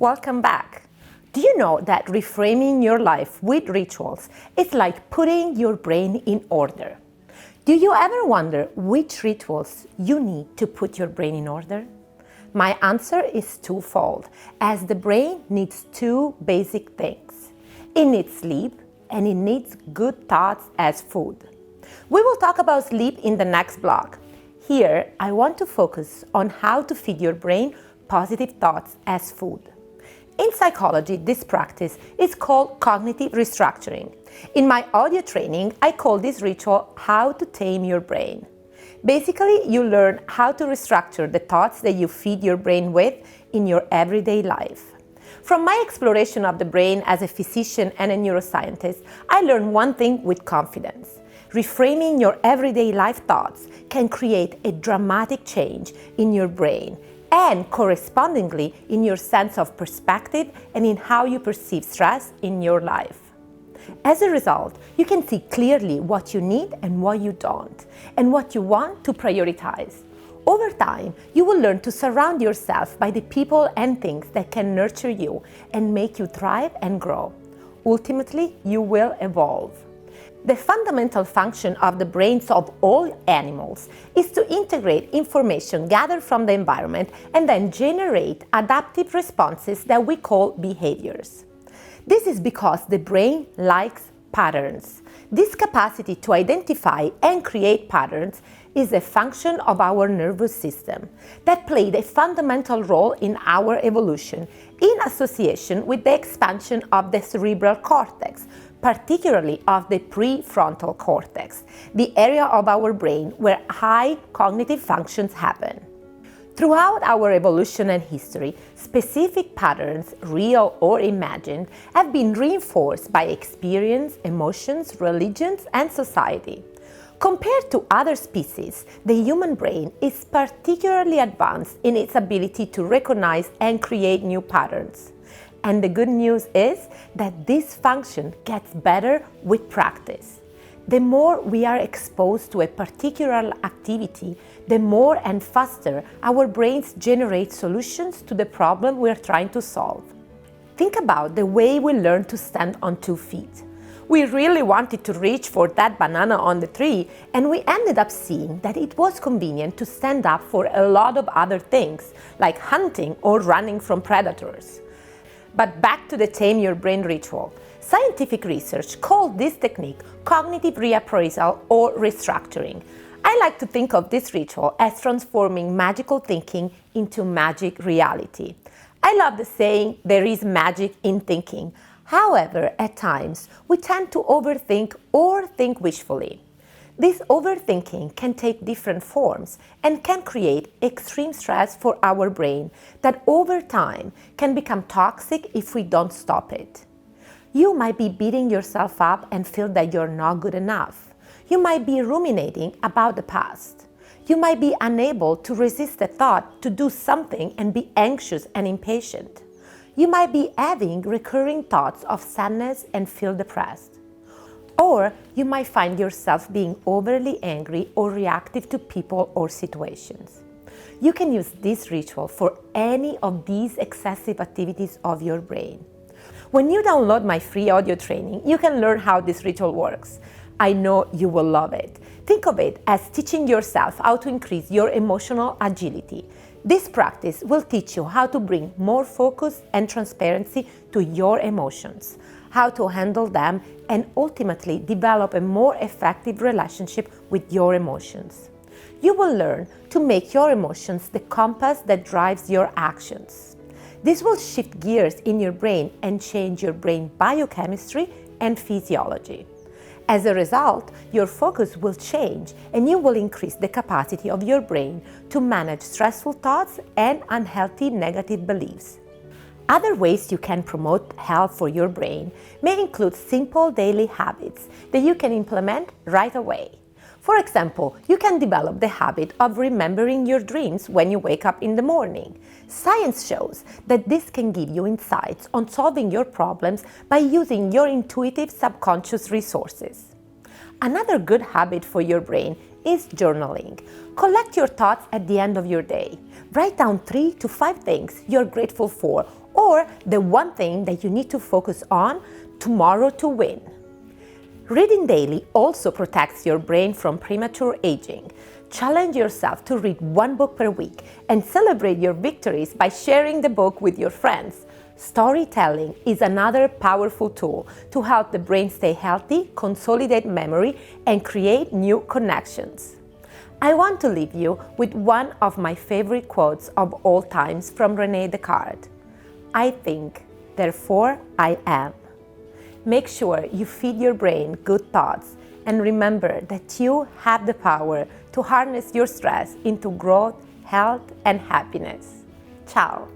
Welcome back. Do you know that reframing your life with rituals is like putting your brain in order? Do you ever wonder which rituals you need to put your brain in order? My answer is twofold, as the brain needs two basic things. It needs sleep and it needs good thoughts as food. We will talk about sleep in the next blog. Here, I want to focus on how to feed your brain positive thoughts as food. In psychology, this practice is called cognitive restructuring. In my audio training, I call this ritual how to tame your brain. Basically, you learn how to restructure the thoughts that you feed your brain with in your everyday life. From my exploration of the brain as a physician and a neuroscientist, I learned one thing with confidence. Reframing your everyday life thoughts can create a dramatic change in your brain and correspondingly in your sense of perspective and in how you perceive stress in your life. As a result, you can see clearly what you need and what you don't, and what you want to prioritize. Over time, you will learn to surround yourself by the people and things that can nurture you and make you thrive and grow. Ultimately, you will evolve. The fundamental function of the brains of all animals is to integrate information gathered from the environment and then generate adaptive responses that we call behaviors. This is because the brain likes patterns. This capacity to identify and create patterns is a function of our nervous system that played a fundamental role in our evolution in association with the expansion of the cerebral cortex, particularly of the prefrontal cortex, the area of our brain where high cognitive functions happen. Throughout our evolution and history, specific patterns, real or imagined, have been reinforced by experience, emotions, religions, and society. Compared to other species, the human brain is particularly advanced in its ability to recognize and create new patterns. And the good news is that this function gets better with practice. The more we are exposed to a particular activity, the more and faster our brains generate solutions to the problem we are trying to solve. Think about the way we learn to stand on 2 feet. We really wanted to reach for that banana on the tree, and we ended up seeing that it was convenient to stand up for a lot of other things, like hunting or running from predators. But back to the tame your brain ritual. Scientific research called this technique cognitive reappraisal or restructuring. I like to think of this ritual as transforming magical thinking into magic reality. I love the saying, there is magic in thinking. However, at times, we tend to overthink or think wishfully. This overthinking can take different forms and can create extreme stress for our brain that over time can become toxic if we don't stop it. You might be beating yourself up and feel that you're not good enough. You might be ruminating about the past. You might be unable to resist the thought to do something and be anxious and impatient. You might be having recurring thoughts of sadness and feel depressed. Or you might find yourself being overly angry or reactive to people or situations. You can use this ritual for any of these excessive activities of your brain. When you download my free audio training, you can learn how this ritual works. I know you will love it. Think of it as teaching yourself how to increase your emotional agility. This practice will teach you how to bring more focus and transparency to your emotions, how to handle them, and ultimately develop a more effective relationship with your emotions. You will learn to make your emotions the compass that drives your actions. This will shift gears in your brain and change your brain biochemistry and physiology. As a result, your focus will change and you will increase the capacity of your brain to manage stressful thoughts and unhealthy negative beliefs. Other ways you can promote health for your brain may include simple daily habits that you can implement right away. For example, you can develop the habit of remembering your dreams when you wake up in the morning. Science shows that this can give you insights on solving your problems by using your intuitive subconscious resources. Another good habit for your brain is journaling. Collect your thoughts at the end of your day. Write down 3 to 5 things you're grateful for or the one thing that you need to focus on tomorrow to win. Reading daily also protects your brain from premature aging. Challenge yourself to read one book per week and celebrate your victories by sharing the book with your friends. Storytelling is another powerful tool to help the brain stay healthy, consolidate memory, and create new connections. I want to leave you with one of my favorite quotes of all times from René Descartes. I think, therefore I am. Make sure you feed your brain good thoughts and remember that you have the power to harness your stress into growth, health, and happiness. Ciao!